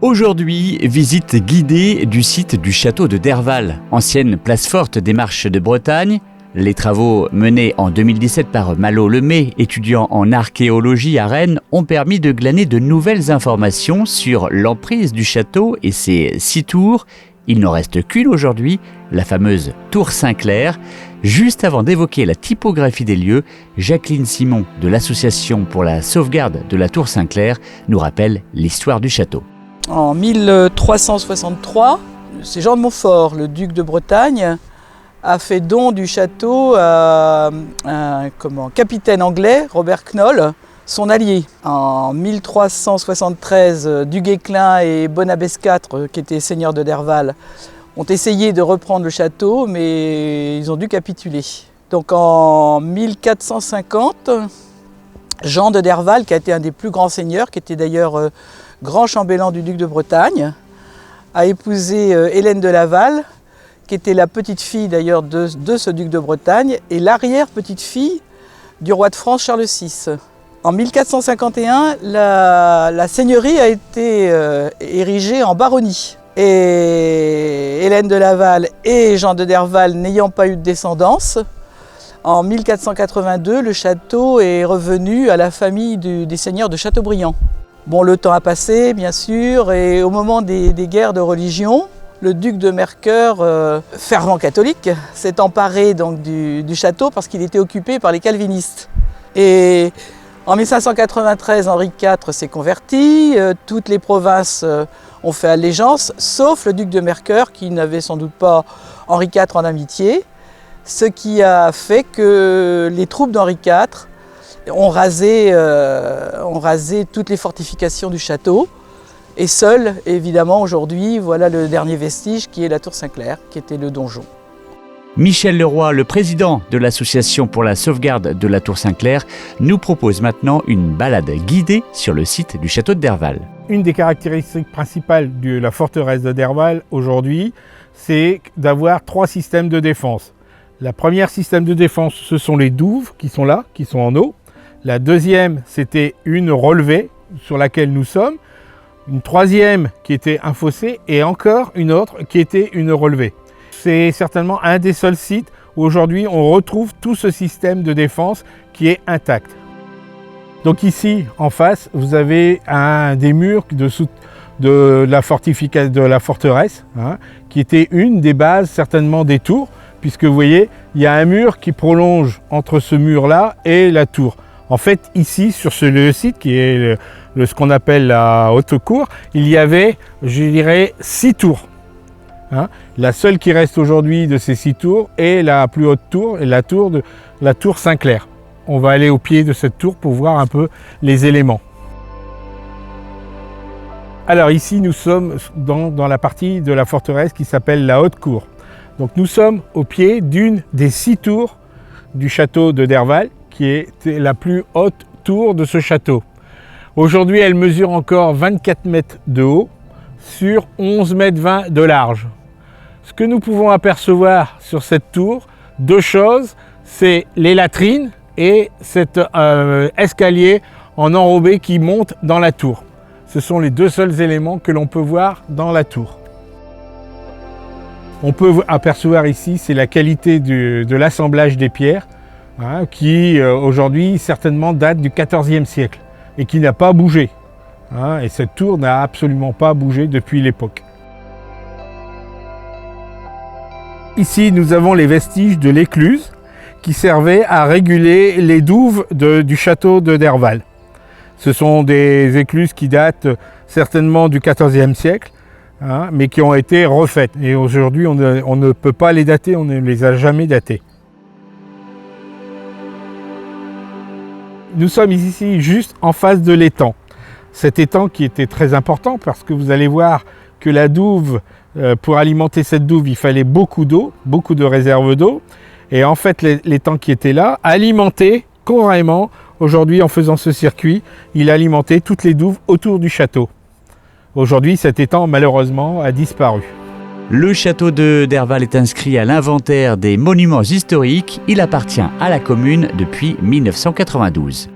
Aujourd'hui, visite guidée du site du château de Derval, ancienne place forte des Marches de Bretagne. Les travaux menés en 2017 par Malo Lemay, étudiant en archéologie à Rennes, ont permis de glaner de nouvelles informations sur l'emprise du château et ses 6 tours. Il n'en reste qu'une aujourd'hui, la fameuse tour Saint-Clair. Juste avant d'évoquer la typographie des lieux, Jacqueline Simon de l'Association pour la sauvegarde de la tour Saint-Clair nous rappelle l'histoire du château. En 1363, c'est Jean de Montfort, le duc de Bretagne, a fait don du château à un capitaine anglais, Robert Knoll, son allié. En 1373, Du Guesclin et Bonabesque IV, qui étaient seigneurs de Derval, ont essayé de reprendre le château, mais ils ont dû capituler. Donc en 1450, Jean de Derval, qui a été un des plus grands seigneurs, qui était d'ailleurs grand chambellan du duc de Bretagne, a épousé Hélène de Laval, qui était la petite fille d'ailleurs de ce duc de Bretagne et l'arrière-petite-fille du roi de France Charles VI. En 1451, la seigneurie a été érigée en baronnie. Et Hélène de Laval et Jean de Derval n'ayant pas eu de descendance, en 1482, le château est revenu à la famille des seigneurs de Châteaubriand. Bon, le temps a passé, bien sûr, et au moment des guerres de religion, le duc de Mercœur, fervent catholique, s'est emparé donc du château parce qu'il était occupé par les calvinistes. Et en 1593, Henri IV s'est converti, toutes les provinces ont fait allégeance, sauf le duc de Mercœur qui n'avait sans doute pas Henri IV en amitié, ce qui a fait que les troupes d'Henri IV ont rasé toutes les fortifications du château. Et seul, évidemment, aujourd'hui, voilà le dernier vestige qui est la tour Saint-Clair, qui était le donjon. Michel Leroy, le président de l'Association pour la sauvegarde de la tour Saint-Clair, nous propose maintenant une balade guidée sur le site du château de Derval. Une des caractéristiques principales de la forteresse de Derval aujourd'hui, c'est d'avoir 3 systèmes de défense. La première système de défense, ce sont les douves qui sont là, qui sont en eau. La deuxième, c'était une relevée sur laquelle nous sommes. Une troisième qui était un fossé et encore une autre qui était une relevée. C'est certainement un des seuls sites où aujourd'hui on retrouve tout ce système de défense qui est intact. Donc ici en face vous avez un des murs de la forteresse, qui était une des bases certainement des tours, puisque vous voyez il y a un mur qui prolonge entre ce mur là et la tour. En fait, ici, sur ce site, qui est ce qu'on appelle la haute cour, il y avait, je dirais, 6 tours. La seule qui reste aujourd'hui de ces 6 tours est la plus haute tour, la tour Saint-Clair. On va aller au pied de cette tour pour voir un peu les éléments. Alors ici, nous sommes dans la partie de la forteresse qui s'appelle la haute cour. Donc nous sommes au pied d'une des 6 tours du château de Derval, qui est la plus haute tour de ce château. Aujourd'hui, elle mesure encore 24 mètres de haut sur 11 mètres 20 de large. Ce que nous pouvons apercevoir sur cette tour, 2 choses, c'est les latrines et cet escalier en enrobé qui monte dans la tour. Ce sont les 2 seuls éléments que l'on peut voir dans la tour. On peut apercevoir ici, c'est la qualité de l'assemblage des pierres, qui aujourd'hui certainement date du XIVe siècle et qui n'a pas bougé. Et cette tour n'a absolument pas bougé depuis l'époque. Ici, nous avons les vestiges de l'écluse qui servait à réguler les douves du château de Derval. Ce sont des écluses qui datent certainement du XIVe siècle, mais qui ont été refaites. Et aujourd'hui, on ne peut pas les dater, on ne les a jamais datées. Nous sommes ici juste en face de l'étang. Cet étang qui était très important parce que vous allez voir que la douve, pour alimenter cette douve, il fallait beaucoup d'eau, beaucoup de réserves d'eau. Et en fait, l'étang qui était là alimentait carrément, aujourd'hui en faisant ce circuit, il alimentait toutes les douves autour du château. Aujourd'hui, cet étang malheureusement a disparu. Le château de Derval est inscrit à l'inventaire des monuments historiques. Il appartient à la commune depuis 1992.